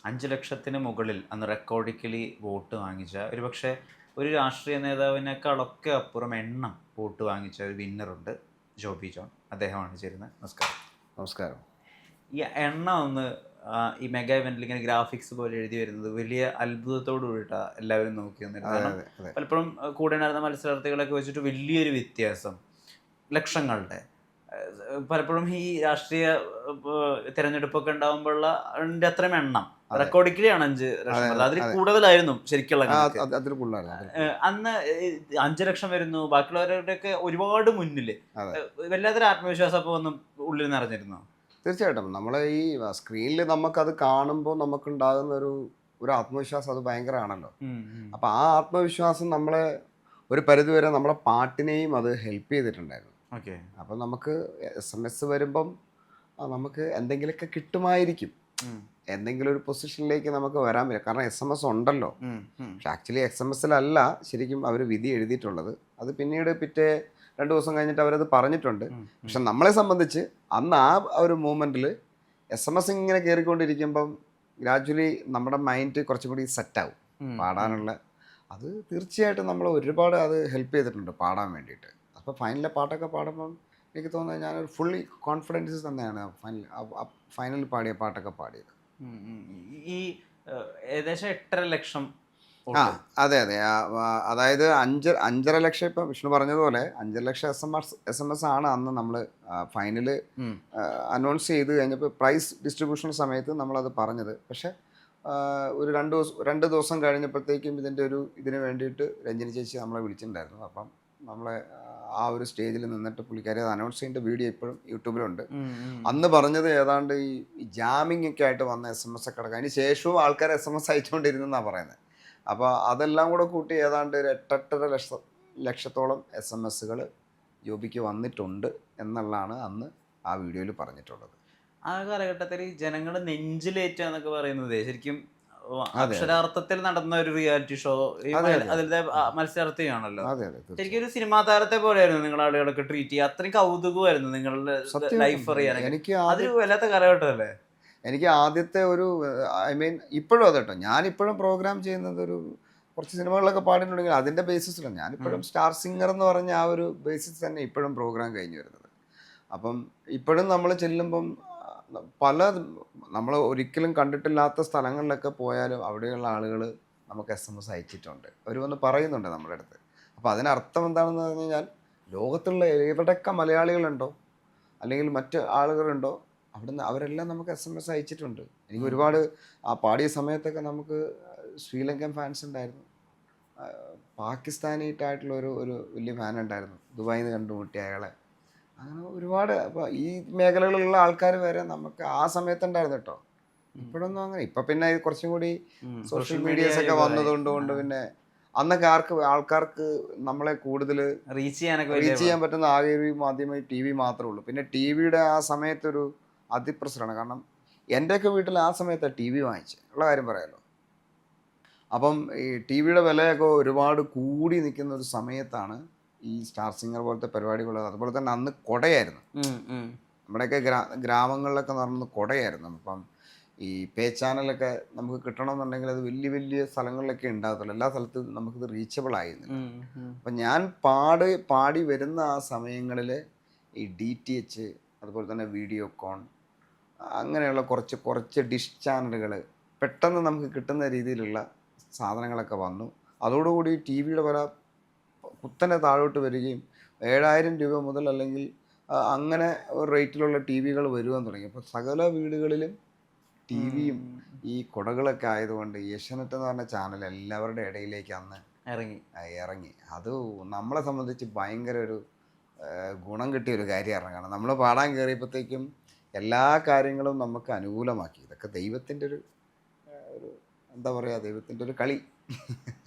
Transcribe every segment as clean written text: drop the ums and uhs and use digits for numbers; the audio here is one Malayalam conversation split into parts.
5 ലക്ഷത്തിന് മുകളിൽ അന്ന് റെക്കോർഡിക്കലി വോട്ട് വാങ്ങിച്ച ഒരുപക്ഷെ ഒരു രാഷ്ട്രീയ നേതാവിനേക്കാളൊക്കെ അപ്പുറം എണ്ണം വോട്ട് വാങ്ങിച്ച ഒരു വിന്നറുണ്ട്, ജോബി ജോൺ. അദ്ദേഹമാണ് ചേരുന്നത്. നമസ്കാരം. നമസ്കാരം. ഈ എണ്ണം ഒന്ന് ഈ മെഗാ ഇവന്റിൽ ഇങ്ങനെ ഗ്രാഫിക്സ് പോലെ എഴുതി വരുന്നത് വലിയ അത്ഭുതത്തോടു കൂടിയിട്ടാണ് എല്ലാവരും നോക്കി വന്നിരുന്നത്. അതെ കാരണം അതെ അതെ പലപ്പോഴും കൂടെ ഉണ്ടായിരുന്ന മത്സരാർത്ഥികളൊക്കെ വെച്ചിട്ട് വലിയൊരു വ്യത്യാസം, ലക്ഷങ്ങളുടെ. പലപ്പോഴും ഈ രാഷ്ട്രീയ തിരഞ്ഞെടുപ്പൊക്കെ ഉണ്ടാകുമ്പോഴുള്ള അതിൻ്റെ അത്രയും എണ്ണം റെക്കോർഡിക്കലാണ് 5 ലക്ഷം. അതിൽ കൂടുതലായിരുന്നു ശരിക്കുള്ള കണക്ക്. അതിൽ കൂടുതലായിരുന്നു. അന്ന് 5 ലക്ഷം വരുന്നു, ബാക്കിയുള്ളവരുടെയൊക്കെ ഒരുപാട് മുന്നിൽ. വല്ലാത്തൊരു ആത്മവിശ്വാസം അപ്പോൾ ഒന്നും ഉള്ളിൽ നിറഞ്ഞിരുന്നു. തീർച്ചയായിട്ടും നമ്മളെ ഈ സ്ക്രീനിൽ നമുക്കത് കാണുമ്പോൾ നമുക്കുണ്ടാകുന്ന ഒരു ആത്മവിശ്വാസം അത് ഭയങ്കരമാണല്ലോ. അപ്പം ആ ആത്മവിശ്വാസം നമ്മളെ ഒരു പരിധിവരെ നമ്മളെ പാട്ടിനെയും അത് ഹെൽപ്പ് ചെയ്തിട്ടുണ്ടായിരുന്നു. ഓക്കെ. അപ്പം നമുക്ക് SMS വരുമ്പം നമുക്ക് എന്തെങ്കിലുമൊക്കെ കിട്ടുമായിരിക്കും, എന്തെങ്കിലും ഒരു പൊസിഷനിലേക്ക് നമുക്ക് വരാൻ പറ്റും. കാരണം SMS ഉണ്ടല്ലോ. പക്ഷെ ആക്ച്വലി SMS ശരിക്കും അവർ വിധി എഴുതിയിട്ടുള്ളത്. അത് പിന്നീട് പിറ്റേ 2 ദിവസം കഴിഞ്ഞിട്ട് അവരത് പറഞ്ഞിട്ടുണ്ട്. പക്ഷെ നമ്മളെ സംബന്ധിച്ച് അന്ന് ആ ഒരു മൂമെൻറ്റിൽ SMS ഇങ്ങനെ കയറിക്കൊണ്ടിരിക്കുമ്പം ഗ്രാജുവലി നമ്മുടെ മൈൻഡ് കുറച്ചും കൂടി സെറ്റാവും പാടാനുള്ള. അത് തീർച്ചയായിട്ടും നമ്മൾ ഒരുപാട് അത് ഹെൽപ്പ് ചെയ്തിട്ടുണ്ട് പാടാൻ വേണ്ടിയിട്ട്. അപ്പോൾ ഫൈനലിലെ പാട്ടൊക്കെ പാടുമ്പം എനിക്ക് തോന്നുന്നത് ഞാനൊരു ഫുള്ളി കോൺഫിഡൻസ് തന്നെയാണ് ഫൈനലിൽ പാടിയ പാട്ടൊക്കെ പാടിയത്. ഈ ഏകദേശം 8.5 ലക്ഷം. അതെ അതെ. അതായത് 5.5 ലക്ഷം. ഇപ്പം വിഷ്ണു പറഞ്ഞതുപോലെ 5 ലക്ഷം SMS ആണ് അന്ന് നമ്മൾ ഫൈനൽ അനൗൺസ് ചെയ്ത് കഴിഞ്ഞപ്പോൾ പ്രൈസ് ഡിസ്ട്രിബ്യൂഷൻ സമയത്ത് നമ്മളത് പറഞ്ഞത്. പക്ഷേ ഒരു 2 ദിവസം കഴിഞ്ഞപ്പോഴത്തേക്കും ഇതിന് വേണ്ടിയിട്ട് രഞ്ജിനി ചേച്ചി നമ്മളെ വിളിച്ചിട്ടുണ്ടായിരുന്നു. അപ്പം നമ്മളെ ആ ഒരു സ്റ്റേജിൽ നിന്നിട്ട് പുള്ളിക്കാരി അത് അനൗൺസ് ചെയ്യേണ്ട വീഡിയോ ഇപ്പോഴും യൂട്യൂബിലുണ്ട്. അന്ന് പറഞ്ഞത് ഏതാണ്ട് ഈ ജാമിങ് ഒക്കെ ആയിട്ട് വന്ന SMS ഒക്കെ അടക്കം അതിന് ശേഷവും ആൾക്കാർ SMS അയച്ചുകൊണ്ടിരുന്നെന്നാണ് പറയുന്നത്. അപ്പോൾ അതെല്ലാം കൂടെ കൂട്ടി ഏതാണ്ട് ഒരു 8.5 ലക്ഷത്തോളം SMS ജോബിക്ക് വന്നിട്ടുണ്ട് എന്നുള്ളതാണ് അന്ന് ആ വീഡിയോയിൽ പറഞ്ഞിട്ടുള്ളത്. ആ കാലഘട്ടത്തിൽ ജനങ്ങൾ നെഞ്ചിലേറ്റുക എന്നൊക്കെ പറയുന്നത് ശരിക്കും അക്ഷരാർത്ഥത്തിൽ നടന്ന ഒരു റിയാലിറ്റി ഷോ, അതിലെ മത്സരാർത്ഥിയാണല്ലോ. ശരിക്കും ഒരു സിനിമാ താരത്തെ പോലെയായിരുന്നു നിങ്ങൾ ആളുകളൊക്കെ ട്രീറ്റ് ചെയ്യുക. അത്രയും കൗതുകമായിരുന്നു നിങ്ങളുടെ ലൈഫ് അറിയാനൊക്കെ. അതൊരു വല്ലാത്ത കാലഘട്ടമല്ലേ? എനിക്ക് ആദ്യത്തെ ഇപ്പോഴും അതെട്ടോ, ഞാനിപ്പോഴും പ്രോഗ്രാം ചെയ്യുന്നത് കുറച്ച് സിനിമകളിലൊക്കെ പാടിയിട്ടുണ്ടെങ്കിൽ അതിൻ്റെ ബേസിസിലാണ്. ഞാനിപ്പോഴും സ്റ്റാർ സിംഗർ എന്ന് പറഞ്ഞ ആ ഒരു ബേസിസ് തന്നെ ഇപ്പോഴും പ്രോഗ്രാം കഴിഞ്ഞു വരുന്നത്. അപ്പം ഇപ്പോഴും നമ്മൾ ചെല്ലുമ്പം നമ്മൾ ഒരിക്കലും കണ്ടിട്ടില്ലാത്ത സ്ഥലങ്ങളിലൊക്കെ പോയാലും അവിടെയുള്ള ആളുകൾ നമുക്ക് SMS അയച്ചിട്ടുണ്ട്. അവർ വന്ന് പറയുന്നുണ്ട് നമ്മുടെ അടുത്ത്. അപ്പോൾ അതിനർത്ഥം എന്താണെന്ന് പറഞ്ഞു കഴിഞ്ഞാൽ ലോകത്തുള്ള എവിടെയൊക്കെ മലയാളികളുണ്ടോ അല്ലെങ്കിൽ മറ്റ് ആളുകളുണ്ടോ അവിടുന്ന് അവരെല്ലാം നമുക്ക് SMS അയച്ചിട്ടുണ്ട്. എനിക്ക് ഒരുപാട് ആ പാടിയ സമയത്തൊക്കെ നമുക്ക് ശ്രീലങ്കൻ ഫാൻസ് ഉണ്ടായിരുന്നു, പാകിസ്ഥാനിയായിട്ടുള്ള ഒരു വലിയ ഫാൻ ഉണ്ടായിരുന്നു, ദുബായിൽ നിന്ന് കണ്ടുമുട്ടിയ അയാളെ. അങ്ങനെ ഒരുപാട്. അപ്പോൾ ഈ മേഖലകളിലുള്ള ആൾക്കാർ വരെ നമുക്ക് ആ സമയത്തുണ്ടായിരുന്നു കേട്ടോ. ഇപ്പോഴൊന്നും അങ്ങനെ. ഇപ്പം പിന്നെ കുറച്ചും കൂടി സോഷ്യൽ മീഡിയാസ് ഒക്കെ വന്നതുകൊണ്ട് പിന്നെ അന്നൊക്കെ ആൾക്കാർക്ക് നമ്മളെ കൂടുതൽ റീച്ച് ചെയ്യാൻ പറ്റുന്ന ആകെ ഒരു മാധ്യമം TV മാത്രമേ ഉള്ളൂ. പിന്നെ TV ആ സമയത്തൊരു അതിപ്രസരമാണ്. കാരണം എൻ്റെയൊക്കെ വീട്ടിൽ ആ സമയത്ത് TV വാങ്ങിച്ച് ഉള്ള കാര്യം പറയാമല്ലോ. അപ്പം ഈ TV വിലയൊക്കെ ഒരുപാട് കൂടി നിൽക്കുന്ന ഒരു സമയത്താണ് ഈ സ്റ്റാർ സിംഗർ പോലത്തെ പരിപാടികൾ. അതുപോലെ തന്നെ അന്ന് കുടയായിരുന്നു. നമ്മുടെയൊക്കെ ഗ്രാമങ്ങളിലൊക്കെ നടന്നത് കുടയായിരുന്നു. അപ്പം ഈ പേ ചാനലൊക്കെ നമുക്ക് കിട്ടണമെന്നുണ്ടെങ്കിൽ അത് വലിയ വലിയ സ്ഥലങ്ങളിലൊക്കെ ഉണ്ടാകത്തുള്ളൂ. എല്ലാ സ്ഥലത്തും നമുക്കിത് റീച്ചബിൾ ആയിരുന്നു. അപ്പം ഞാൻ പാടി വരുന്ന ആ സമയങ്ങളിൽ ഈ DTH, അതുപോലെ തന്നെ വീഡിയോകോൺ, അങ്ങനെയുള്ള കുറച്ച് ഡിഷ് ചാനലുകൾ പെട്ടെന്ന് നമുക്ക് കിട്ടുന്ന രീതിയിലുള്ള സാധനങ്ങളൊക്കെ വന്നു. അതോടുകൂടി TV വില കുത്തനെ താഴോട്ട് വരികയും 7,000 രൂപ മുതൽ അല്ലെങ്കിൽ അങ്ങനെ ഒരു റേറ്റിലുള്ള TV വരുവാൻ തുടങ്ങി. അപ്പോൾ സകല വീടുകളിലും TV ഈ കുടകളൊക്കെ ആയതുകൊണ്ട് ഏഷ്യാനെറ്റ് എന്ന് പറഞ്ഞ ചാനൽ എല്ലാവരുടെ ഇടയിലേക്ക് അന്ന് ഇറങ്ങി. അത് നമ്മളെ സംബന്ധിച്ച് ഭയങ്കര ഒരു ഗുണം കിട്ടിയൊരു കാര്യമാണ്. കാരണം നമ്മൾ പാടാൻ കയറിയപ്പോഴത്തേക്കും എല്ലാ കാര്യങ്ങളും നമുക്ക് അനുകൂലമാക്കി. ഇതൊക്കെ ദൈവത്തിൻ്റെ ഒരു എന്താ പറയുക, ദൈവത്തിൻ്റെ ഒരു കളി.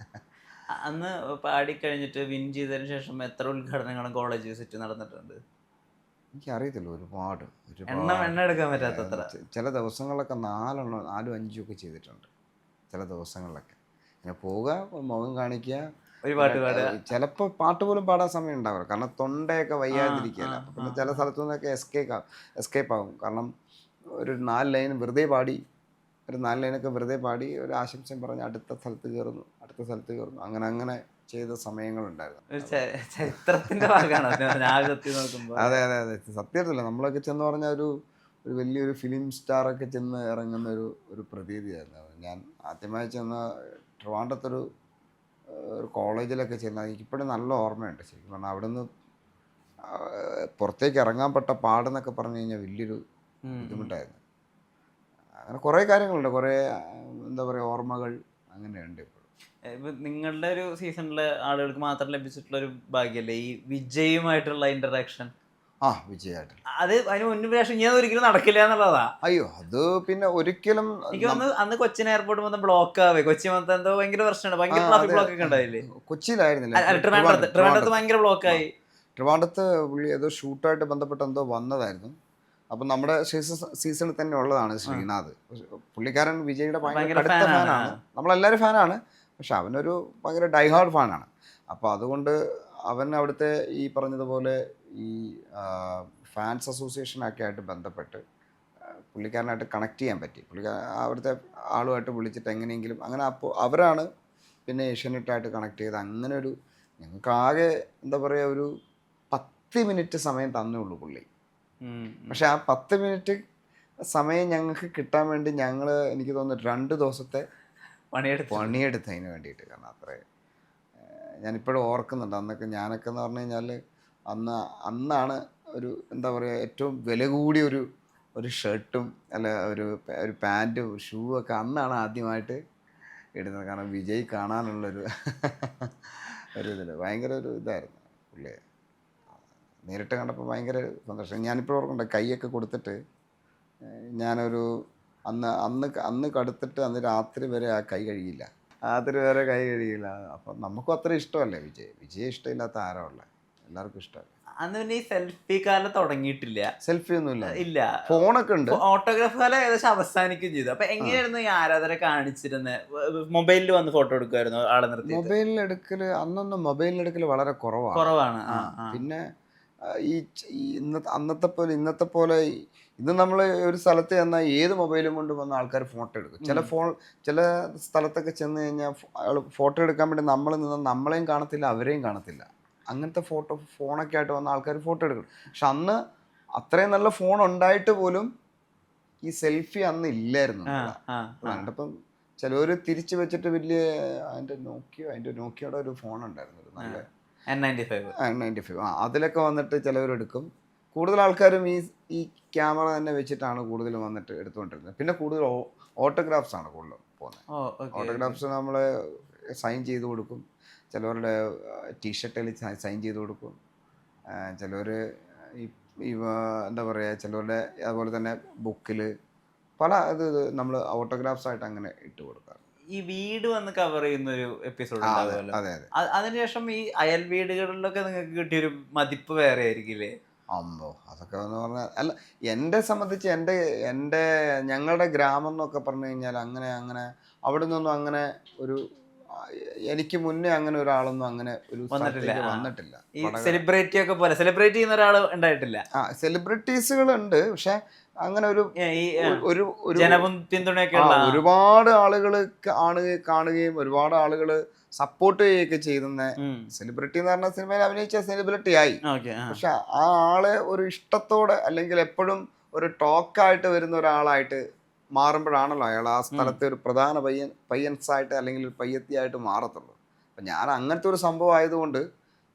അന്ന് പാടിക്കഴിഞ്ഞിട്ട് വിൻ ചെയ്തതിന് ശേഷം എത്ര ഉദ്ഘാടനങ്ങളും കോളേജ് വിസിറ്റ് നടന്നിട്ടുണ്ട്? എനിക്കറിയത്തില്ല. ഒരുപാട് എടുക്കാൻ പറ്റാത്തത്ര. ചില ദിവസങ്ങളിലൊക്കെ 4 5 ഒക്കെ ചെയ്തിട്ടുണ്ട്. ചില ദിവസങ്ങളിലൊക്കെ ഇങ്ങനെ പോവുക, മുഖം കാണിക്കുക, ഒരു പാട്ട് പാടുക. ചിലപ്പോൾ പാട്ട് പോലും പാടാൻ സമയം ഉണ്ടാവില്ല. കാരണം തൊണ്ടയൊക്കെ വയ്യാതിരിക്കുകയല്ല. അപ്പം പിന്നെ ചില സ്ഥലത്തു നിന്നൊക്കെ എസ്കേപ്പ് ആകും. കാരണം ഒരു 4 ലൈൻ വെറുതെ പാടി ഒരു 4 ലൈനൊക്കെ വെറുതെ പാടി ഒരു ആശംസയും പറഞ്ഞ് അടുത്ത സ്ഥലത്ത് കയറുന്നു അങ്ങനെ അങ്ങനെ ചെയ്ത സമയങ്ങളുണ്ടായിരുന്നു. ചരിത്രത്തിന്റെ ഭാഗമാണ്. അതെ സത്യത്തില്ല, നമ്മളൊക്കെ ചെന്ന് പറഞ്ഞാൽ ഒരു വലിയൊരു ഫിലിം സ്റ്റാറൊക്കെ ചെന്ന് ഇറങ്ങുന്ന ഒരു പ്രതീതിയായിരുന്നു. ഞാൻ ആദ്യമായി ചെന്ന ട്രിവാൻഡ്രത്തൊരു കോളേജിലൊക്കെ ചെന്നാൽ എനിക്കിപ്പോഴും നല്ല ഓർമ്മയുണ്ട്. ശരിക്കും പറഞ്ഞാൽ അവിടെ നിന്ന് പുറത്തേക്ക് ഇറങ്ങാൻ പെട്ട പാടെന്നൊക്കെ പറഞ്ഞു കഴിഞ്ഞാൽ വലിയൊരു ബുദ്ധിമുട്ടായിരുന്നു. അങ്ങനെ കുറേ കാര്യങ്ങളുണ്ട്, കുറേ എന്താ പറയുക ഓർമ്മകൾ അങ്ങനെയുണ്ട് ഇപ്പോഴും. നിങ്ങളുടെ ഒരു സീസണിലെ ആളുകൾക്ക് മാത്രം ലഭിച്ചിട്ടുള്ള ഒരു ഭാഗ്യല്ലേ ഈ വിജയുമായിട്ടുള്ള ഇന്ററാക്ഷൻ? വിജയായിട്ട് അത് അതിന് മുന്നേ പ്രാവശ്യം ഇങ്ങനെ ഒരിക്കലും നടക്കില്ല എന്നുള്ളതാ. അയ്യോ, അത് പിന്നെ ഒരിക്കലും എനിക്ക് അന്ന് കൊച്ചിൻ എയർപോർട്ട് മൊത്തം ബ്ലോക്ക് ആവേ. കൊച്ചി മൊത്തം എന്തോ ഭയങ്കര പ്രശ്നമാണ്, ഭയങ്കര ട്രാഫിക് ബ്ലോക്ക് ഒക്കെ ഉണ്ടായില്ലേ? കൊച്ചിയിലായിരുന്നില്ല, ട്രിവാൻഡ്രത്ത് ഭയങ്കര ബ്ലോക്ക് ആയി. ട്രിവാൻഡ്രത്ത് പുള്ളി ഏതോ ഷൂട്ടായിട്ട് ബന്ധപ്പെട്ട് എന്തോ വന്നതായിരുന്നു. അപ്പം നമ്മുടെ സീസണിൽ തന്നെ ഉള്ളതാണ് ശ്രീനാഥ്. പുള്ളിക്കാരൻ വിജയുടെ ഭയങ്കര അടുത്ത ഫാനാണ്, നമ്മളെല്ലാവരും ഫാനാണ്. പക്ഷെ അവനൊരു ഭയങ്കര ഡൈഹാർഡ് ഫാനാണ്. അപ്പോൾ അതുകൊണ്ട് അവൻ അവിടുത്തെ ഈ പറഞ്ഞതുപോലെ ഈ ഫാൻസ് അസോസിയേഷനൊക്കെ ആയിട്ട് ബന്ധപ്പെട്ട് പുള്ളിക്കാരനായിട്ട് കണക്ട് ചെയ്യാൻ പറ്റി. അവിടുത്തെ ആളുമായിട്ട് വിളിച്ചിട്ട് എങ്ങനെയെങ്കിലും അങ്ങനെ അപ്പോൾ അവരാണ് പിന്നെ ഏഷ്യാനെറ്റായിട്ട് കണക്ട് ചെയ്ത് അങ്ങനെ ഒരു ഞങ്ങൾക്കാകെ എന്താ പറയുക ഒരു 10 മിനിറ്റ് സമയം തന്നുള്ളൂ പുള്ളി. പക്ഷെ ആ 10 മിനിറ്റ് സമയം ഞങ്ങൾക്ക് കിട്ടാൻ വേണ്ടി ഞങ്ങൾ എനിക്ക് തോന്നുന്നു 2 ദിവസത്തെ പണിയെടുത്തതിന് വേണ്ടിയിട്ട്. കാരണം അത്രേ ഞാനിപ്പോഴും ഓർക്കുന്നുണ്ട്. അന്നൊക്കെ ഞാനൊക്കെ എന്ന് പറഞ്ഞു കഴിഞ്ഞാൽ അന്നാണ് ഒരു എന്താ പറയുക ഏറ്റവും വില കൂടിയ ഒരു ഷർട്ടും അല്ല ഒരു പാൻറ്റും ഷൂ ഒക്കെ അന്നാണ് ആദ്യമായിട്ട് ഇടുന്നത്. കാരണം വിജയ് കാണാനുള്ളൊരു ഇതിൽ ഭയങ്കര ഒരു ഇതായിരുന്നു പുള്ളിയെ നേരിട്ട് കണ്ടപ്പോൾ ഭയങ്കര സന്തോഷം. ഞാനിപ്പോൾ ഓർക്കുന്നുണ്ട് കൈയൊക്കെ കൊടുത്തിട്ട് ഞാനൊരു അന്ന് കടുത്തിട്ട് അന്ന് രാത്രി വരെ ആ കൈ കഴിയില്ല. അപ്പം നമുക്കും അത്ര ഇഷ്ടമല്ലേ വിജയ് ഇഷ്ടമില്ലാത്ത ആരോ ഉള്ളത്, എല്ലാവർക്കും ഇഷ്ടമല്ലേ. അന്ന് പിന്നെ ഈ സെൽഫി കാലം തുടങ്ങിയിട്ടില്ല, സെൽഫി ഒന്നും ഇല്ല, ഫോണൊക്കെ ഉണ്ട്. ഓട്ടോഗ്രാഫ് കാലം ഏകദേശം അവസാനിക്കുകയും ചെയ്തു. അപ്പൊ എങ്ങനെയായിരുന്നു ഈ ആരാധന കാണിച്ചിരുന്നത്? മൊബൈലിൽ വന്ന് ഫോട്ടോ എടുക്കുമായിരുന്നു ആളെ നിർത്തി? അന്നൊന്നും മൊബൈലിലെടുക്കൽ വളരെ കുറവാണ്. പിന്നെ ഈ ഇന്നത്തെ പോലെ ഇന്ന് നമ്മൾ ഒരു സ്ഥലത്ത് ചെന്നാൽ ഏത് മൊബൈലും കൊണ്ട് വന്ന ആൾക്കാർ ഫോട്ടോ എടുക്കും. ചില സ്ഥലത്തൊക്കെ ചെന്ന് കഴിഞ്ഞാൽ ഫോട്ടോ എടുക്കാൻ വേണ്ടി നമ്മൾ നിന്ന് നമ്മളെയും കാണത്തില്ല അവരെയും കാണത്തില്ല. അങ്ങനത്തെ ഫോണൊക്കെ ആയിട്ട് വന്ന ആൾക്കാർ ഫോട്ടോ എടുക്കും. പക്ഷെ അന്ന് അത്രയും നല്ല ഫോൺ ഉണ്ടായിട്ട് പോലും ഈ സെൽഫി അന്ന് ഇല്ലായിരുന്നു. അപ്പം ചിലവർ തിരിച്ചു വെച്ചിട്ട് വലിയ അതിൻ്റെ നോക്കിയയുടെ ഒരു ഫോൺ ഉണ്ടായിരുന്നു, ഒരു നല്ല N95. അതിലൊക്കെ വന്നിട്ട് ചിലവരെടുക്കും. കൂടുതൽ ആൾക്കാരും ഈ ക്യാമറ തന്നെ വെച്ചിട്ടാണ് കൂടുതലും വന്നിട്ട് എടുത്തുകൊണ്ടിരുന്നത്. പിന്നെ കൂടുതൽ ഓട്ടോഗ്രാഫ്സ് ആണ് കൂടുതൽ പോകുന്നത്. ഓട്ടോഗ്രാഫ്സ് നമ്മൾ സൈൻ ചെയ്ത് കൊടുക്കും, ചിലവരുടെ ടീഷർട്ടിൽ സൈൻ ചെയ്ത് കൊടുക്കും, ചിലവർ ഈ എന്താ പറയുക ചിലവരുടെ അതുപോലെ തന്നെ ബുക്കിൽ പല നമ്മൾ ഓട്ടോഗ്രാഫ്സ് ആയിട്ട് അങ്ങനെ ഇട്ട് കൊടുക്കാറ്. ഈ വീട് വന്ന് കവർ ചെയ്യുന്ന ഒരു എപ്പിസോഡ് ഉണ്ടാവുമല്ലോ, അതിനുശേഷം ഈ അയൽ വീടുകളിലൊക്കെ നിങ്ങൾക്ക് കിട്ടിയൊരു മതിപ്പ് വേറെ ആയിരിക്കില്ലേ? അതൊക്കെ എന്ന് പറഞ്ഞാൽ അല്ല, എന്നെ സംബന്ധിച്ച് എൻ്റെ ഞങ്ങളുടെ ഗ്രാമം എന്നൊക്കെ പറഞ്ഞു കഴിഞ്ഞാൽ അങ്ങനെ അവിടെ നിന്നൊന്നും അങ്ങനെ ഒരു എനിക്ക് മുന്നേ അങ്ങനെ ഒരാളൊന്നും അങ്ങനെ ഒരു വന്നിട്ടില്ല. സെലിബ്രേറ്റ് ഒക്കെ പോലെ സെലിബ്രേറ്റ് ചെയ്യുന്ന ഒരാൾ ഉണ്ടായിട്ടില്ല. സെലിബ്രിറ്റീസുകളുണ്ട്, പക്ഷെ അങ്ങനെ ഒരു പിന്തുണയൊക്കെ ഒരുപാട് ആളുകൾ കാണുകയും ഒരുപാട് ആളുകൾ സപ്പോർട്ട് ചെയ്യുകയൊക്കെ ചെയ്യുന്ന സെലിബ്രിറ്റി എന്ന് പറഞ്ഞ സിനിമയിൽ അഭിനയിച്ച സെലിബ്രിറ്റി ആയി. പക്ഷെ ആ ആളെ ഒരു ഇഷ്ടത്തോടെ അല്ലെങ്കിൽ എപ്പോഴും ഒരു ടോക്കായിട്ട് വരുന്ന ഒരാളായിട്ട് മാറുമ്പോഴാണല്ലോ അയാൾ ആ സ്ഥലത്തെ ഒരു പ്രധാന പയ്യൻസായിട്ട് അല്ലെങ്കിൽ ഒരു പയ്യത്തിയായിട്ട് മാറത്തുള്ളൂ. അപ്പം ഞാൻ അങ്ങനത്തെ ഒരു സംഭവം ആയതുകൊണ്ട്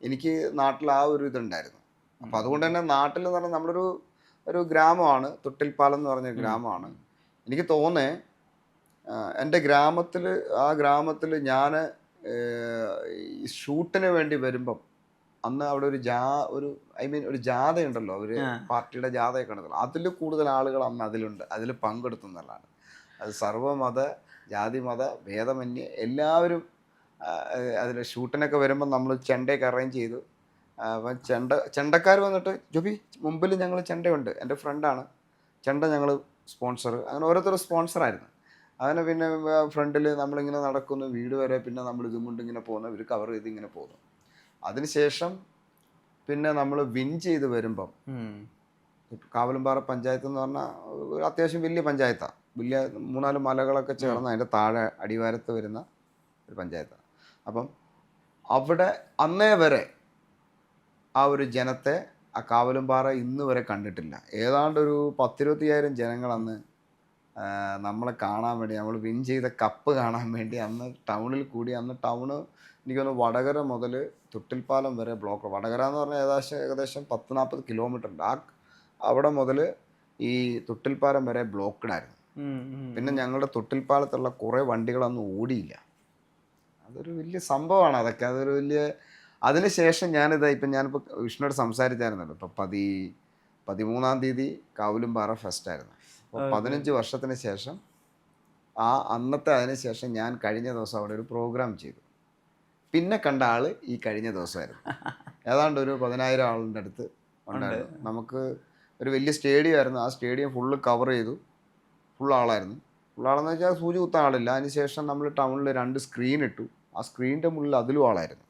എനിക്ക് നാട്ടിൽ ആ ഒരു ഇതുണ്ടായിരുന്നു. അപ്പം അതുകൊണ്ട് തന്നെ നാട്ടിൽ എന്ന് പറഞ്ഞാൽ നമ്മളൊരു ഗ്രാമമാണ്, തൊട്ടിൽപ്പാലം എന്ന് പറഞ്ഞ ഗ്രാമമാണ്. എനിക്ക് തോന്നേ എൻ്റെ ആ ഗ്രാമത്തിൽ ഞാൻ ഷൂട്ടിന് വേണ്ടി വരുമ്പം അന്ന് അവിടെ ഒരു ജാഥയുണ്ടല്ലോ, ഒരു പാർട്ടിയുടെ ജാഥയൊക്കെ ഉണ്ടല്ലോ, അതിൽ കൂടുതൽ ആളുകൾ അന്ന് അതിൽ പങ്കെടുത്തു എന്നുള്ളതാണ്. അത് സർവ്വമത ജാതിമത ഭേദമന്യേ എല്ലാവരും അതിൽ ഷൂട്ടിനൊക്കെ വരുമ്പം നമ്മൾ ചെണ്ടയൊക്കെ അറേഞ്ച് ചെയ്തു. അപ്പം ചെണ്ടക്കാർ വന്നിട്ട് ജോബി മുമ്പിൽ ഞങ്ങൾ ചെണ്ടയുണ്ട്, എൻ്റെ ഫ്രണ്ടാണ് ചെണ്ട, ഞങ്ങൾ സ്പോൺസർ, അങ്ങനെ ഓരോരുത്തർ സ്പോൺസറായിരുന്നു. അങ്ങനെ പിന്നെ ഫ്രണ്ടിൽ നമ്മളിങ്ങനെ നടക്കുന്നു വീട് വരെ, പിന്നെ നമ്മൾ ഇതും കൊണ്ട് ഇങ്ങനെ പോകുന്നു, ഇവർ കവർ ചെയ്ത് ഇങ്ങനെ പോകുന്നു. അതിനുശേഷം പിന്നെ നമ്മൾ വിൻ ചെയ്ത് വരുമ്പം കാവലുംപാറ പഞ്ചായത്ത് എന്ന് പറഞ്ഞാൽ ഒരു അത്യാവശ്യം വലിയ പഞ്ചായത്താണ്. വലിയ 3-4 മലകളൊക്കെ ചേർന്ന് അതിൻ്റെ താഴെ അടിവാരത്ത് വരുന്ന ഒരു പഞ്ചായത്താണ്. അപ്പം അവിടെ അന്നേ വരെ ആ ഒരു ജനത്തെ ആ കാവലുംപാറ ഇന്ന് വരെ കണ്ടിട്ടില്ല. ഏതാണ്ട് ഒരു 10-25,000 ജനങ്ങൾ അന്ന് നമ്മളെ കാണാൻ വേണ്ടി, നമ്മൾ വിൻ ചെയ്ത കപ്പ് കാണാൻ വേണ്ടി അന്ന് ടൗണിൽ കൂടി. അന്ന് ടൗണ് എനിക്ക് തോന്നുന്നു വടകര മുതൽ തൊട്ടിൽപ്പാലം വരെ ബ്ലോക്ക്. വടകര എന്ന് പറഞ്ഞാൽ ഏകദേശം 10-40 കിലോമീറ്റർ ഉണ്ട്. അവിടെ മുതൽ ഈ തൊട്ടിൽപ്പാലം വരെ ബ്ലോക്കഡായിരുന്നു. പിന്നെ ഞങ്ങളുടെ തൊട്ടിൽപ്പാലത്തുള്ള കുറേ വണ്ടികളൊന്നും ഓടിയില്ല. അതൊരു വലിയ സംഭവമാണ് അതൊക്കെ. അതൊരു വലിയ അതിനുശേഷം ഞാനിപ്പോൾ വിഷ്ണുവോട് സംസാരിച്ചായിരുന്നല്ലോ. ഇപ്പോൾ 13-ാം തീയതി കാവലുംപാറ ഫെസ്റ്റായിരുന്നു. അപ്പോൾ 15 വർഷത്തിന് ശേഷം അതിനുശേഷം ഞാൻ കഴിഞ്ഞ ദിവസം അവിടെ ഒരു പ്രോഗ്രാം ചെയ്തു. പിന്നെ കണ്ട ആള് ഈ കഴിഞ്ഞ ദിവസമായിരുന്നു. ഏതാണ്ട് ഒരു 10,000 ആളിൻ്റെ അടുത്ത് ഉണ്ടായിരുന്നു. നമുക്ക് ഒരു വലിയ സ്റ്റേഡിയം ആയിരുന്നു. ആ സ്റ്റേഡിയം ഫുള്ള് കവർ ചെയ്തു. ഫുൾ ആളായിരുന്നു. ഫുൾ ആളെന്ന് വെച്ചാൽ സൂചി കുത്താൻ ആളില്ല. അതിനുശേഷം നമ്മൾ ടൗണിൽ 2 സ്ക്രീൻ ഇട്ടു. ആ സ്ക്രീനിൻ്റെ മുകളിൽ അതിലും ആളായിരുന്നു.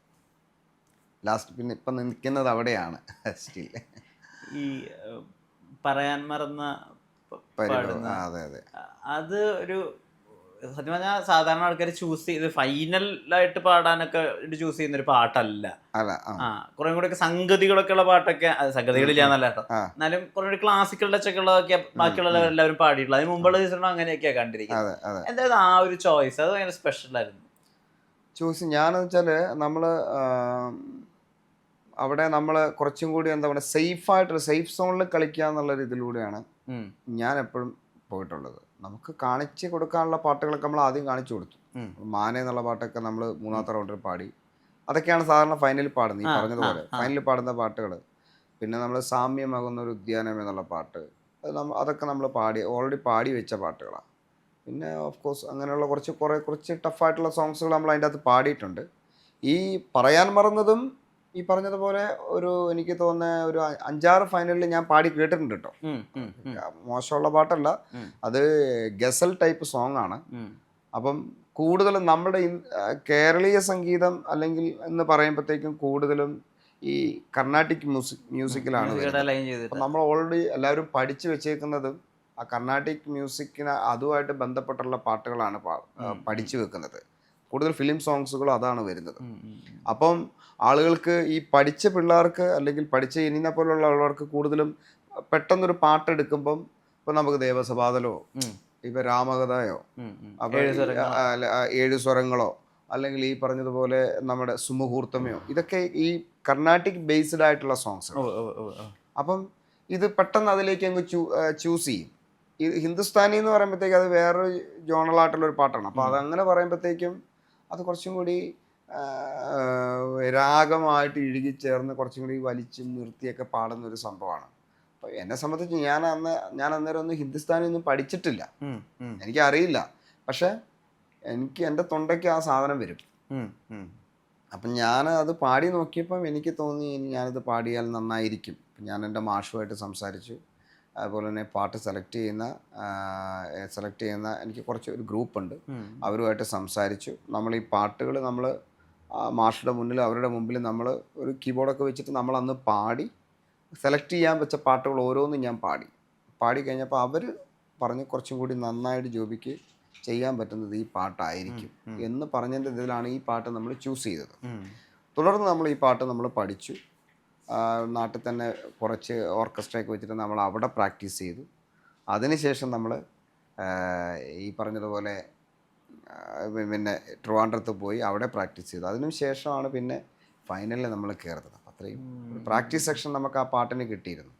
ലാസ്റ്റ് പിന്നെ ഇപ്പം നിൽക്കുന്നത് അവിടെയാണ് സ്റ്റിൽ. ഈ പറയാൻ മറന്ന അതെ അതെ, അത് ഒരു സത്യം പറഞ്ഞാൽ സാധാരണ ആൾക്കാർ ചൂസ് ചെയ്ത് ഫൈനലായിട്ട് പാടാനൊക്കെ ചൂസ് ചെയ്യുന്ന ഒരു പാട്ടല്ല. കുറെ കൂടെ ഒക്കെ സംഗതികളൊക്കെ ഉള്ള പാട്ടൊക്കെ, സംഗതികളില്ല എന്നല്ല കേട്ടോ, എന്നാലും കുറെ കൂടി ക്ലാസിക്കൽ ടച്ചൊക്കെ ഉള്ളതൊക്കെ ബാക്കിയുള്ള എല്ലാവരും പാടിയിട്ടുള്ളത്. അതിന് മുമ്പുള്ള ദിവസം അങ്ങനെയൊക്കെയാ കണ്ടിരിക്കുന്നത്. എന്തായാലും ആ ഒരു ചോയ്സ് അത് ഭയങ്കര സ്പെഷ്യൽ ആയിരുന്നു. ചോയ്സ് ഞാനെന്ന് വെച്ചാൽ നമ്മൾ അവിടെ നമ്മൾ കുറച്ചും കൂടി എന്താ പറയുക, സേഫ് സോണിൽ കളിക്കുക എന്നുള്ളൊരു ഇതിലൂടെയാണ് ഞാൻ എപ്പോഴും പോയിട്ടുള്ളത്. നമുക്ക് കാണിച്ച് കൊടുക്കാനുള്ള പാട്ടുകളൊക്കെ നമ്മൾ ആദ്യം കാണിച്ചു കൊടുത്തു. മാന എന്നുള്ള പാട്ടൊക്കെ നമ്മൾ 3ാമത്തെ റൗണ്ടിൽ പാടി. അതൊക്കെയാണ് സാധാരണ ഫൈനലിൽ പാടുന്നത്. ഈ പറഞ്ഞതുപോലെ ഫൈനലിൽ പാടുന്ന പാട്ടുകൾ. പിന്നെ നമ്മൾ സാമ്യമാകുന്ന ഒരു ഉദ്യാനം എന്നുള്ള പാട്ട്, അതൊക്കെ നമ്മൾ ഓൾറെഡി പാടി വെച്ച പാട്ടുകളാണ്. പിന്നെ ഓഫ് കോഴ്സ് അങ്ങനെയുള്ള കുറച്ച് ടഫായിട്ടുള്ള സോങ്സുകൾ നമ്മൾ അതിൻ്റെ അകത്ത് പാടിയിട്ടുണ്ട്. ഈ പറയാൻ മറന്നതും ഈ പറഞ്ഞതുപോലെ എനിക്ക് തോന്നുന്ന ഒരു 5-6 ഫൈനലിൽ ഞാൻ പാടി കേട്ടിട്ടുണ്ട് കേട്ടോ. മോശമുള്ള പാട്ടല്ല, അത് ഗസൽ ടൈപ്പ് സോങ് ആണ്. അപ്പം കൂടുതലും നമ്മുടെ കേരളീയ സംഗീതം അല്ലെങ്കിൽ എന്ന് പറയുമ്പോഴത്തേക്കും കൂടുതലും ഈ കർണാട്ടിക് മ്യൂസിക്കിലാണ്. അപ്പം നമ്മൾ ഓൾറെഡി എല്ലാവരും പഠിച്ചു വെച്ചേക്കുന്നതും ആ കർണാട്ടിക് മ്യൂസിക്കിന് അതുമായിട്ട് ബന്ധപ്പെട്ടുള്ള പാട്ടുകളാണ് പഠിച്ചു വെക്കുന്നത്. കൂടുതൽ ഫിലിം സോങ്സുകളും അതാണ് വരുന്നത്. അപ്പം ആളുകൾക്ക് ഈ പഠിച്ച പിള്ളേർക്ക് അല്ലെങ്കിൽ പഠിച്ച ഇനിനെ പോലുള്ള ആളുകൾക്ക് കൂടുതലും പെട്ടെന്നൊരു പാട്ടെടുക്കുമ്പം ഇപ്പം നമുക്ക് ദേവസഭാതലോ ഇപ്പം രാമകഥയോ അപ്പം 7 സ്വരങ്ങളോ അല്ലെങ്കിൽ ഈ പറഞ്ഞതുപോലെ നമ്മുടെ സുമുഹൂർത്തമയോ, ഇതൊക്കെ ഈ കർണാട്ടിക് ബേസ്ഡ് ആയിട്ടുള്ള സോങ്സ്. അപ്പം ഇത് പെട്ടെന്ന് അതിലേക്ക് അങ്ങ് ചൂസ് ചെയ്യും. ഈ ഹിന്ദുസ്ഥാനി എന്ന് പറയുമ്പോഴത്തേക്കും അത് വേറൊരു ജോണലായിട്ടുള്ളൊരു പാട്ടാണ്. അപ്പോൾ അതങ്ങനെ പറയുമ്പോഴത്തേക്കും അത് കുറച്ചും കൂടി രാഗമായിട്ട് ഇഴുകിച്ചേർന്ന് കുറച്ചും കൂടി വലിച്ചും നിർത്തിയൊക്കെ പാടുന്നൊരു സംഭവമാണ്. അപ്പോൾ എന്നെ സംബന്ധിച്ച് ഞാൻ അന്നേരം ഒന്നും ഹിന്ദുസ്ഥാനി ഒന്നും പഠിച്ചിട്ടില്ല, എനിക്കറിയില്ല. പക്ഷെ എൻ്റെ തൊണ്ടയ്ക്ക് ആ സാധനം വരും. അപ്പം ഞാൻ അത് പാടി നോക്കിയപ്പം എനിക്ക് തോന്നി ഞാനിത് പാടിയാൽ നന്നായിരിക്കും. ഞാൻ എൻ്റെ മാഷുമായിട്ട് സംസാരിച്ചു. അതുപോലെ തന്നെ പാട്ട് സെലക്ട് ചെയ്യുന്ന എനിക്ക് ഒരു ഗ്രൂപ്പുണ്ട്, അവരുമായിട്ട് സംസാരിച്ചു. നമ്മൾ ഈ പാട്ടുകൾ നമ്മൾ മാഷുടെ മുന്നിൽ അവരുടെ മുമ്പിൽ നമ്മൾ ഒരു കീബോർഡൊക്കെ വെച്ചിട്ട് നമ്മൾ അന്ന് പാടി സെലക്ട് ചെയ്യാൻ വെച്ച പാട്ടുകൾ ഓരോന്നും ഞാൻ പാടി കഴിഞ്ഞപ്പോൾ അവർ പറഞ്ഞ് കുറച്ചും കൂടി നന്നായിട്ട് ജോബിക്ക് ചെയ്യാൻ പറ്റുന്നത് ഈ പാട്ടായിരിക്കും എന്ന് പറഞ്ഞതിൻ്റെ ഇതിലാണ് ഈ പാട്ട് നമ്മൾ ചൂസ് ചെയ്തത്. തുടർന്ന് നമ്മൾ ഈ പാട്ട് നമ്മൾ പഠിച്ചു. നാട്ടിൽ തന്നെ കുറച്ച് ഓർക്കസ്ട്രയൊക്കെ വെച്ചിട്ട് നമ്മൾ അവിടെ പ്രാക്ടീസ് ചെയ്തു. അതിനുശേഷം നമ്മൾ ഈ പറഞ്ഞതുപോലെ പിന്നെ ട്രിവാൻഡ്രത്ത് പോയി അവിടെ പ്രാക്ടീസ് ചെയ്തു. അതിനു ശേഷമാണ് പിന്നെ ഫൈനലിൽ നമ്മൾ കയറുന്നത്. അപ്പം അത്രയും പ്രാക്ടീസ് സെക്ഷൻ നമുക്ക് ആ പാട്ടിന് കിട്ടിയിരുന്നു.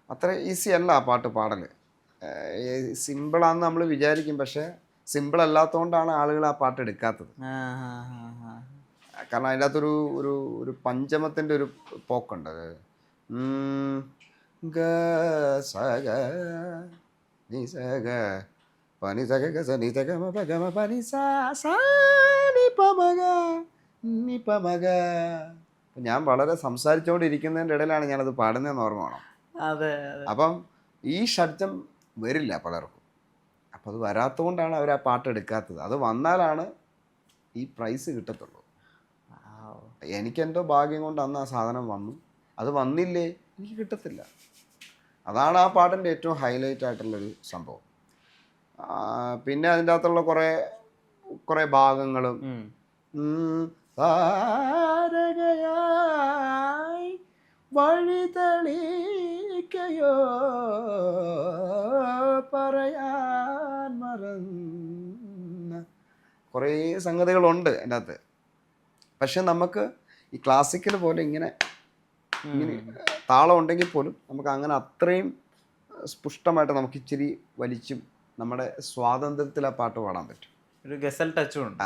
അത്ര ഈസി അല്ല ആ പാട്ട് പാടൽ. സിമ്പിളാണെന്ന് നമ്മൾ വിചാരിക്കും, പക്ഷേ സിമ്പിൾ അല്ലാത്തതുകൊണ്ടാണ് ആളുകൾ ആ പാട്ട് എടുക്കാത്തത്. കാരണം അതിൻ്റെ അകത്തൊരു ഒരു പഞ്ചമത്തിൻ്റെ ഒരു പോക്കുണ്ട്. ഗ സഗ നി സഗ പനി സഗ ഗ സ നി സഗ മ പ ഗ മ പ നി സ സ നി പ മ ഗ നി പ മ ഗ. ഞാൻ വളരെ സംസാരിച്ചുകൊണ്ടിരിക്കുന്നതിൻ്റെ ഇടയിലാണ് ഞാനത് പാടുന്നതെന്ന് ഓർമ്മ വേണം. അപ്പം ഈ ഷഡ്ജം വരില്ല പലർക്കും. അപ്പം അത് വരാത്തതുകൊണ്ടാണ് അവർ ആ പാട്ട് എടുക്കാത്തത്. അത് വന്നാലാണ് ഈ പ്രൈസ് കിട്ടത്തുള്ളൂ. എനിക്കെന്തോ ഭാഗ്യം കൊണ്ട് അന്ന് ആ സാധനം വന്നു. അത് വന്നില്ലേ എനിക്ക് കിട്ടത്തില്ല. അതാണ് ആ പാട്ടിൻ്റെ ഏറ്റവും ഹൈലൈറ്റ് ആയിട്ടുള്ളൊരു സംഭവം. പിന്നെ അതിൻ്റെ അകത്തുള്ള കുറേ ഭാഗങ്ങളും താരകയായി വഴിതെളിക്കയോ പറയാൻ മറന്ന കുറേ സംഗതികളുണ്ട് അതിൻ്റെ അകത്ത്. പക്ഷെ നമുക്ക് ഈ ക്ലാസിക്കൽ പോലെ ഇങ്ങനെ താളം ഉണ്ടെങ്കിൽ പോലും നമുക്ക് അങ്ങനെ അത്രയും സ്പുഷ്ടമായിട്ട് നമുക്ക് ഇച്ചിരി വലിച്ചും നമ്മുടെ സ്വാതന്ത്ര്യത്തിൽ ആ പാട്ട് പാടാൻ പറ്റും. ഒരു ഗസൽ ടച്ചും ഉണ്ട്.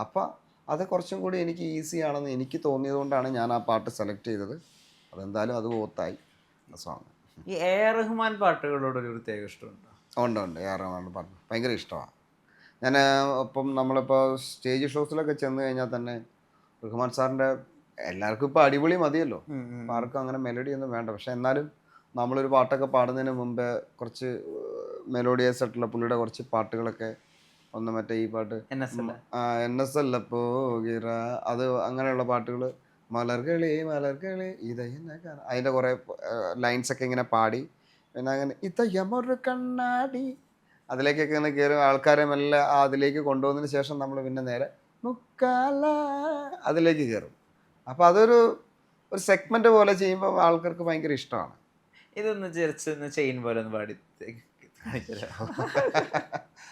അപ്പം അത് കുറച്ചും കൂടി എനിക്ക് ഈസി ആണെന്ന് എനിക്ക് തോന്നിയത് കൊണ്ടാണ് ഞാൻ ആ പാട്ട് സെലക്ട് ചെയ്തത്. അതെന്തായാലും അത് ഓത്തായി സോങ്. ഈ A.R. റഹ്മാൻ പാട്ടുകളോട് ഒരു പ്രത്യേക ഇഷ്ടമുണ്ടോ? ഉണ്ട്. A.R. റഹ്മാൻ പാട്ട് ഭയങ്കര ഇഷ്ടമാണ്. ഞാൻ ഇപ്പം നമ്മളിപ്പോൾ സ്റ്റേജ് ഷോസിലൊക്കെ ചെന്ന് കഴിഞ്ഞാൽ തന്നെ റഹ്മാൻ സാറിൻ്റെ എല്ലാവർക്കും ഇപ്പോൾ അടിപൊളി മതിയല്ലോ, അപ്പോൾ ആർക്കും അങ്ങനെ മെലഡി ഒന്നും വേണ്ട. പക്ഷെ എന്നാലും നമ്മളൊരു പാട്ടൊക്കെ പാടുന്നതിന് മുമ്പേ കുറച്ച് മെലോഡിയസ് ആയിട്ടുള്ള പുള്ളിയുടെ കുറച്ച് പാട്ടുകളൊക്കെ ഒന്ന് മറ്റേ ഈ പാട്ട് NSL പോകിറ, അത് അങ്ങനെയുള്ള പാട്ടുകൾ, മലർകളെ മലർകളെ ഇതയെന്ന അതിൻ്റെ കുറേ ലൈൻസൊക്കെ ഇങ്ങനെ പാടി പിന്നെ അങ്ങനെ ഇതയമൊരു കണ്ണാടി അതിലേക്കൊക്കെ ഇങ്ങനെ കയറും. ആൾക്കാരെ മെല്ലെ അതിലേക്ക് കൊണ്ടുപോകുന്നതിന് ശേഷം നമ്മൾ പിന്നെ നേരെ മുക്കാല അതിലേക്ക് കയറും. അപ്പോൾ അതൊരു സെഗ്മെന്റ് പോലെ ചെയ്യുമ്പോൾ ആൾക്കാർക്ക് ഭയങ്കര ഇഷ്ടമാണ്. ഇതൊന്ന് ചെറിച്ച് ചെയിൻ പോലെ ഒന്ന് പാടി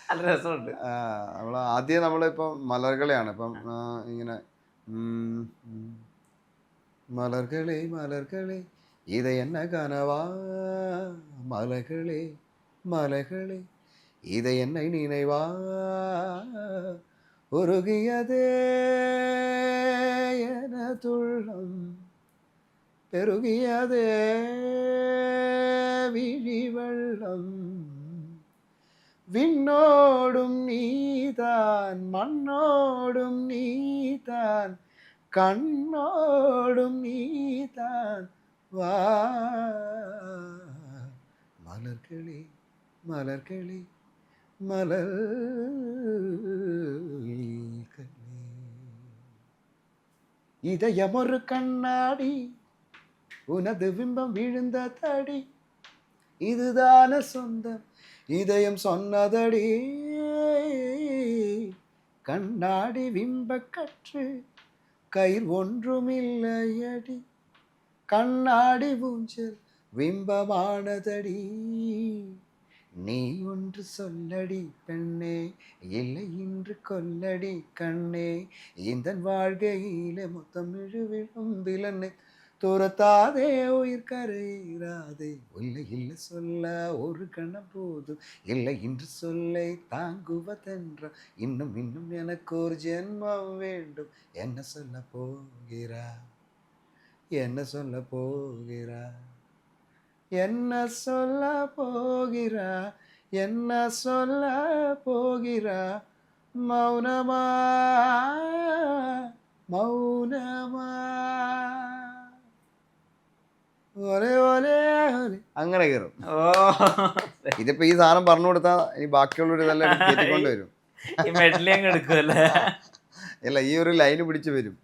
നല്ല രസമുണ്ട്. ആദ്യം നമ്മളിപ്പം മലർകളെയാണ് ഇപ്പം ഇങ്ങനെ മലർകളെ മലർകളെ ഇത് എന്ന കനവാ മലകളെ മലകളെ ഇത് എന്നെ നിனைவா ഉരുകിയതേ எனதுள்ளம் പെരുകിയതേ വിഴിവെള്ളം വിണ്ണോടും നീതാൻ മണ്ണോടും നീതാൻ കണ്ണോടും നീതാൻ വാ മലർകളെ മലർകളെ മലർകളെ இதயமொரு கண்ணாடி உனது பிம்பம் விழுந்த தடி இதுதான சொந்தம் இதயம் சொன்னதடி கண்ணாடி விம்ப கற்று கயிர் ஒன்றுமில்லையடி கண்ணாடி ஊஞ்சல் விம்பமானதடி நீ ஒன்று சொல்லடி பெண்ணே இல்லை இன்று கொல்லடி கண்ணே இந்த வாழ்க்கையில மொத்தம் விழுவிழும்பிலன்னு துரத்தாதே உயிர் கரையிறாதே இல்லை இல்லை சொல்ல ஒரு கணம் போதும் இல்லை இன்று சொல்லை தாங்குவதென்ற இன்னும் இன்னும் எனக்கு ஒரு ஜென்மம் வேண்டும் என்ன சொல்ல போகிறா என்ன சொல்ல போகிறா என்ன சொல்ல போகிறா என்ன சொல்ல போகிறா மௌனமா മൗനമാ ഒരേ ഒരേ അങ്ങനെ കയറും. ഇതിപ്പോ ഈ സാധനം പറഞ്ഞു കൊടുത്താൽ ഇനി ബാക്കിയുള്ളൊരു ഇതെല്ലാം കയറ്റിക്കൊണ്ട് വരും. ഇല്ല, ഈ ഒരു ലൈന് പിടിച്ചു വരും.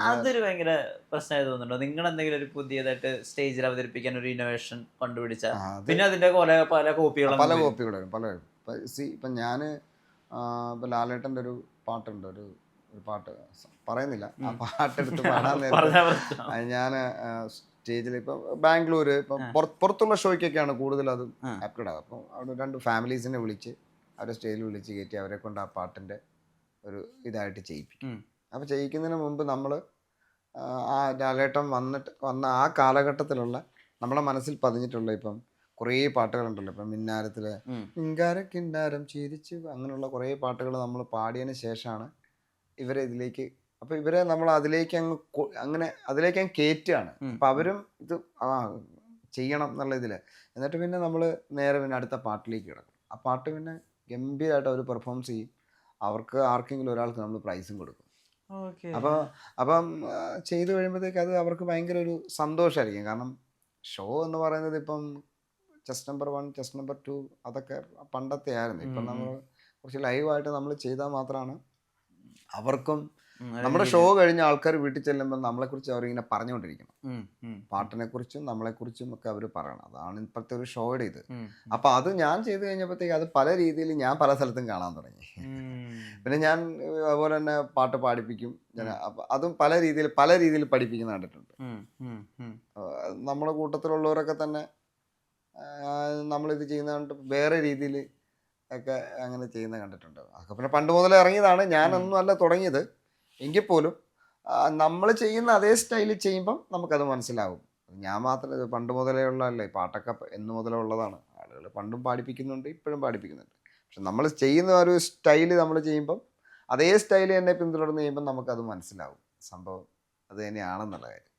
അതൊരു ഭയങ്കര പ്രശ്നമായി തോന്നുന്നുണ്ടോ? നിങ്ങൾ എന്തെങ്കിലും ഒരു പുതിയതായിട്ട് സ്റ്റേജിൽ അവതരിപ്പിക്കാൻ ഒരു ഇന്നോവേഷൻ കണ്ടുപിടിച്ച പിന്നെ അതിന്റെ പല കോപ്പികളും ഇപ്പം ഞാൻ ഇപ്പൊ ലാലേട്ടൻ്റെ ഒരു പാട്ടുണ്ട്, ഒരു പാട്ട് പറയുന്നില്ല, ആ പാട്ടെടുത്ത് പാടാൻ നേരത്തെ ഞാൻ സ്റ്റേജിൽ ഇപ്പം ബാംഗ്ലൂര് ഇപ്പം പുറത്തുള്ള ഷോയ്ക്കൊക്കെയാണ് കൂടുതൽ അത് ആപ്റ്റഡ് ആകും. അപ്പം അവിടെ 2 ഫാമിലീസിനെ വിളിച്ച് അവരെ സ്റ്റേജിൽ വിളിച്ച് കയറ്റി അവരെ കൊണ്ട് ആ പാട്ടിൻ്റെ ഒരു ഇതായിട്ട് ചെയ്യിപ്പിക്കും. അപ്പോൾ ചെയ്യിക്കുന്നതിന് മുമ്പ് നമ്മൾ ആ ലാലേട്ടൻ വന്ന ആ കാലഘട്ടത്തിലുള്ള നമ്മളെ മനസ്സിൽ പതിഞ്ഞിട്ടുള്ള ഇപ്പം കുറേ പാട്ടുകളുണ്ടല്ലോ. ഇപ്പം മിന്നാരത്തിലെ കിന്നാരം ചിരിച്ച് അങ്ങനെയുള്ള കുറേ പാട്ടുകൾ നമ്മൾ പാടിയതിന് ശേഷമാണ് ഇവരെ ഇതിലേക്ക്, അപ്പോൾ ഇവരെ നമ്മൾ അതിലേക്ക് അങ്ങനെ അതിലേക്ക് കയറ്റുകയാണ്. അപ്പം അവരും ഇത് ചെയ്യണം എന്നുള്ള ഇതിൽ. എന്നിട്ട് പിന്നെ നമ്മൾ നേരെ പിന്നെ അടുത്ത പാട്ടിലേക്ക് കിടക്കും. ആ പാട്ട് പിന്നെ ഗംഭീരമായിട്ട് അവർ പെർഫോം ചെയ്യും. അവർക്ക് ആർക്കെങ്കിലും ഒരാൾക്ക് നമ്മൾ പ്രൈസും കൊടുക്കും. അപ്പം ചെയ്തു കഴിയുമ്പോഴത്തേക്ക് അത് അവർക്ക് ഭയങ്കര ഒരു സന്തോഷമായിരിക്കും. കാരണം ഷോ എന്ന് പറയുന്നത് ഇപ്പം ചെസ് നമ്പർ 1 ചെസ് നമ്പർ 2 അതൊക്കെ പണ്ടത്തെ ആയിരുന്നു. ഇപ്പം നമ്മൾ കുറച്ച് ലൈവായിട്ട് നമ്മൾ ചെയ്താൽ മാത്രമാണ് അവർക്കും നമ്മുടെ ഷോ കഴിഞ്ഞ ആൾക്കാർ വീട്ടിൽ ചെല്ലുമ്പോൾ നമ്മളെക്കുറിച്ച് അവരിങ്ങനെ പറഞ്ഞുകൊണ്ടിരിക്കണം. പാട്ടിനെ കുറിച്ചും നമ്മളെക്കുറിച്ചും ഒക്കെ അവർ പറയണം. അതാണ് ഇപ്പോഴത്തെ ഒരു ഷോയുടെ ഇത്. അപ്പം അത് ഞാൻ ചെയ്ത് കഴിഞ്ഞപ്പോഴത്തേക്ക് അത് പല രീതിയിൽ ഞാൻ പല സ്ഥലത്തും കാണാൻ തുടങ്ങി. പിന്നെ ഞാൻ അതുപോലെ തന്നെ പാട്ട് പാടിപ്പിക്കും. അപ്പം അതും പല രീതിയിൽ പഠിപ്പിക്കുന്ന കണ്ടിട്ടുണ്ട്. നമ്മുടെ കൂട്ടത്തിലുള്ളവരൊക്കെ തന്നെ നമ്മളിത് ചെയ്യുന്ന കണ്ട് വേറെ രീതിയിൽ ഒക്കെ അങ്ങനെ ചെയ്യുന്ന കണ്ടിട്ടുണ്ട്. അതൊക്കെ പിന്നെ പണ്ട് മുതലേ ഇറങ്ങിയതാണ്. ഞാനൊന്നും അല്ല തുടങ്ങിയത്. എങ്കിൽ പോലും നമ്മൾ ചെയ്യുന്ന അതേ സ്റ്റൈലിൽ ചെയ്യുമ്പം നമുക്കത് മനസ്സിലാവും. ഞാൻ മാത്രം ഇത് പണ്ട് മുതലേ ഉള്ളതല്ലേ, പാട്ടൊക്കെ എന്ന് മുതലേ ഉള്ളതാണ്. ആളുകൾ പണ്ടും പാടിപ്പിക്കുന്നുണ്ട്, ഇപ്പോഴും പാടിപ്പിക്കുന്നുണ്ട്. പക്ഷെ നമ്മൾ ചെയ്യുന്ന ഒരു സ്റ്റൈല് നമ്മൾ ചെയ്യുമ്പം അതേ സ്റ്റൈല് തന്നെ പിന്തുടർന്ന് ചെയ്യുമ്പം നമുക്കത് മനസ്സിലാവും സംഭവം അത് തന്നെയാണെന്നുള്ള കാര്യം.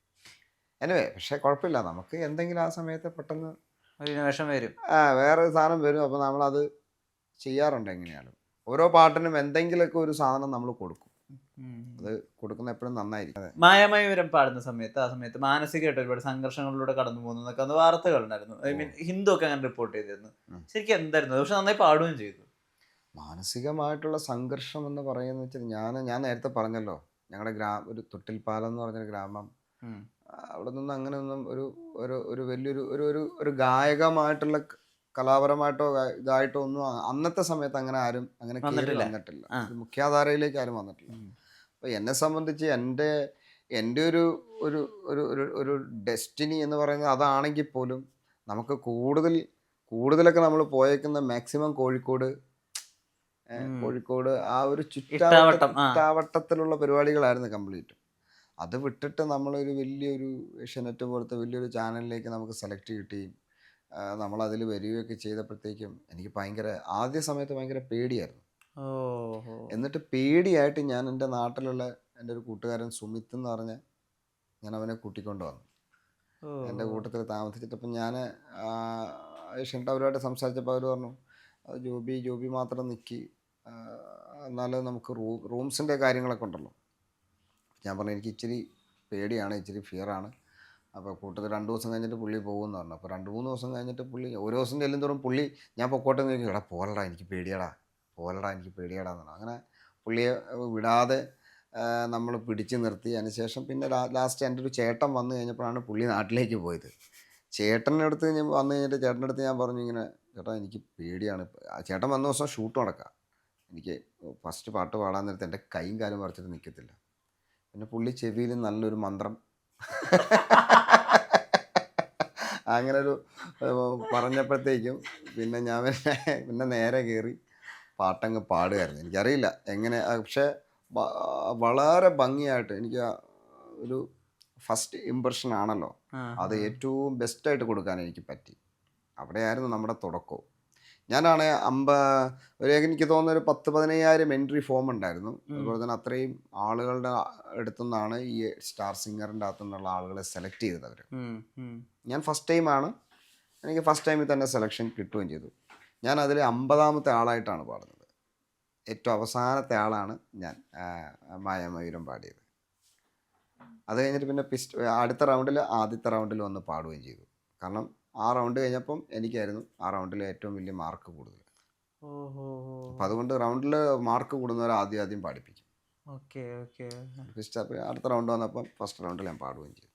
എനിവേ, പക്ഷേ കുഴപ്പമില്ല, നമുക്ക് എന്തെങ്കിലും ആ സമയത്ത് പെട്ടെന്ന് ഇന്നോവേഷൻ വരും, വേറെ സാധനം വരും. അപ്പോൾ നമ്മളത് ചെയ്യാറുണ്ട്. എങ്ങനെയാണ് ഓരോ പാട്ടിനും എന്തെങ്കിലുമൊക്കെ ഒരു സാധനം നമ്മൾ കൊടുക്കും. അത് കൊടുക്കുന്ന എപ്പോഴും നന്നായിരിക്കും. മായാമയൂരം പാടുന്ന സമയത്ത് ആ സമയത്ത് മാനസികമായിട്ട് ഒരുപാട് സംഘർഷങ്ങളിലൂടെ കടന്നു പോകുന്നതൊക്കെ അന്ന് വാർത്തകളുണ്ടായിരുന്നു. ഐ മീൻ ഹിന്ദു ഒക്കെ അങ്ങനെ റിപ്പോർട്ട് ചെയ്തിരുന്നു. ശരിക്കും എന്തായിരുന്നു? പക്ഷെ നന്നായി പാടുകയും ചെയ്തു. മാനസികമായിട്ടുള്ള സംഘർഷം എന്ന് പറയുന്നത് വെച്ചാൽ ഞാൻ നേരത്തെ പറഞ്ഞല്ലോ, ഞങ്ങളുടെ ഒരു തൊട്ടിൽപ്പാലം എന്ന് പറഞ്ഞൊരു ഗ്രാമം, അവിടെ നിന്ന് അങ്ങനെ ഒന്നും ഒരു വലിയൊരു ഒരു ഗായകമായിട്ടുള്ള കലാപരമായിട്ടോ ഇതായിട്ടോ ഒന്നും അന്നത്തെ സമയത്ത് അങ്ങനെ ആരും അങ്ങനെ കയറി വന്നിട്ടില്ല. മുഖ്യധാരയിലേക്ക് ആരും വന്നിട്ടില്ല. അപ്പോൾ എന്നെ സംബന്ധിച്ച് എൻ്റെ ഒരു ഡെസ്റ്റിനി എന്ന് പറയുന്നത് അതാണെങ്കിൽ പോലും നമുക്ക് കൂടുതലൊക്കെ നമ്മൾ പോയേക്കുന്ന മാക്സിമം കോഴിക്കോട് ആ ഒരു ചുറ്റാവട്ടത്തിലുള്ള പരിപാടികളായിരുന്നു കംപ്ലീറ്റ്. അത് വിട്ടിട്ട് നമ്മളൊരു വലിയൊരു ഏഷ്യാനെറ്റ് പോലത്തെ വലിയൊരു ചാനലിലേക്ക് നമുക്ക് സെലക്ട് കിട്ടുകയും നമ്മളതിൽ വരികയൊക്കെ ചെയ്തപ്പോഴത്തേക്കും എനിക്ക് ആദ്യ സമയത്ത് ഭയങ്കര പേടിയായിരുന്നു. എന്നിട്ട് പേടിയായിട്ട് ഞാൻ എൻ്റെ നാട്ടിലുള്ള എൻ്റെ ഒരു കൂട്ടുകാരൻ സുമിത്ത് എന്ന് പറഞ്ഞ ഞാൻ അവനെ കൂട്ടിക്കൊണ്ട് വന്നു. എൻ്റെ കൂട്ടത്തിൽ താമസിച്ചിട്ടപ്പം ഞാൻ ഏഷ്യാനെറ്റ് അവരുമായിട്ട് സംസാരിച്ചപ്പോൾ അവർ പറഞ്ഞു, ജോബി മാത്രം നിൽക്കി, എന്നാലും നമുക്ക് റൂംസിൻ്റെ കാര്യങ്ങളൊക്കെ ഉണ്ടല്ലോ. ഞാൻ പറഞ്ഞു എനിക്ക് ഇച്ചിരി പേടിയാണ്, ഇച്ചിരി ഫിയറാണ്. അപ്പോൾ കൂട്ടത്തിൽ 2 ദിവസം കഴിഞ്ഞിട്ട് പുള്ളി പോകുമെന്ന് പറഞ്ഞു. അപ്പോൾ 2-3 ദിവസം കഴിഞ്ഞിട്ട് പുള്ളി ഓരോ ദിവസം ചെല്ലും തോറും പുള്ളി ഞാൻ പൊക്കോട്ടെ എന്ന് ചോദിക്കും, പോലടാ എനിക്ക് പേടിയാടാ എന്ന് പറഞ്ഞു. അങ്ങനെ പുള്ളിയെ വിടാതെ നമ്മൾ പിടിച്ച് നിർത്തി. അതിനുശേഷം പിന്നെ ലാസ്റ്റ് എൻ്റെ ഒരു ചേട്ടൻ വന്നു കഴിഞ്ഞപ്പോഴാണ് പുള്ളി നാട്ടിലേക്ക് പോയത്. ചേട്ടൻ്റെ അടുത്ത് വന്നു കഴിഞ്ഞിട്ട് ചേട്ടൻ്റെ അടുത്ത് ഞാൻ പറഞ്ഞു, ഇങ്ങനെ ചേട്ടാ എനിക്ക് പേടിയാണ്. ചേട്ടൻ വന്ന ദിവസം ഷൂട്ട് നടക്കാം. എനിക്ക് ഫസ്റ്റ് പാട്ട് പാടാൻ നേരത്തെ എൻ്റെ കൈയും കാലും പറിച്ചിട്ട് നിൽക്കത്തില്ല. പിന്നെ പുള്ളി ചെവിയിൽ നല്ലൊരു മന്ത്രം അങ്ങനെ ഒരു പറഞ്ഞപ്പോഴത്തേക്കും പിന്നെ ഞാൻ പിന്നെ നേരെ കയറി പാട്ടങ്ങ് പാടുമായിരുന്നു. എനിക്കറിയില്ല എങ്ങനെ, പക്ഷേ വളരെ ഭംഗിയായിട്ട് എനിക്ക് ഒരു ഫസ്റ്റ് ഇമ്പ്രഷൻ ആണല്ലോ, അത് ഏറ്റവും ബെസ്റ്റായിട്ട് കൊടുക്കാൻ എനിക്ക് പറ്റി. അവിടെയായിരുന്നു നമ്മുടെ തുടക്കവും. ഞാനാണ് എനിക്ക് തോന്നുന്ന ഒരു 10,000-15,000 എൻട്രി ഫോം ഉണ്ടായിരുന്നു. അതുപോലെ തന്നെ അത്രയും ആളുകളുടെ അടുത്തുനിന്നാണ് ഈ സ്റ്റാർ സിംഗറിൻ്റെ അകത്തു നിന്നുള്ള ആളുകളെ സെലക്ട് ചെയ്തത് അവർ. ഞാൻ ഫസ്റ്റ് ടൈമാണ്, എനിക്ക് ഫസ്റ്റ് ടൈമിൽ തന്നെ സെലക്ഷൻ കിട്ടുകയും ചെയ്തു. ഞാൻ അതിൽ 50ാമത്തെ ആളായിട്ടാണ് പാടുന്നത്. ഏറ്റവും അവസാനത്തെ ആളാണ് ഞാൻ മായാമയൂരം പാടിയത്. അത് കഴിഞ്ഞിട്ട് പിന്നെ അടുത്ത റൗണ്ടിൽ ആദ്യത്തെ റൗണ്ടിൽ വന്ന് പാടുകയും ചെയ്തു. കാരണം ആ റൗണ്ട് കഴിഞ്ഞപ്പം എനിക്കായിരുന്നു ആ റൗണ്ടിൽ ഏറ്റവും വലിയ മാർക്ക് കൂടുതൽ. അപ്പം അതുകൊണ്ട് റൗണ്ടിൽ മാർക്ക് കൂടുന്നവരെ ആദ്യം പാടിപ്പിക്കും. അടുത്ത റൗണ്ട് വന്നപ്പം ഫസ്റ്റ് റൗണ്ടിൽ ഞാൻ പാടുകയും ചെയ്തു.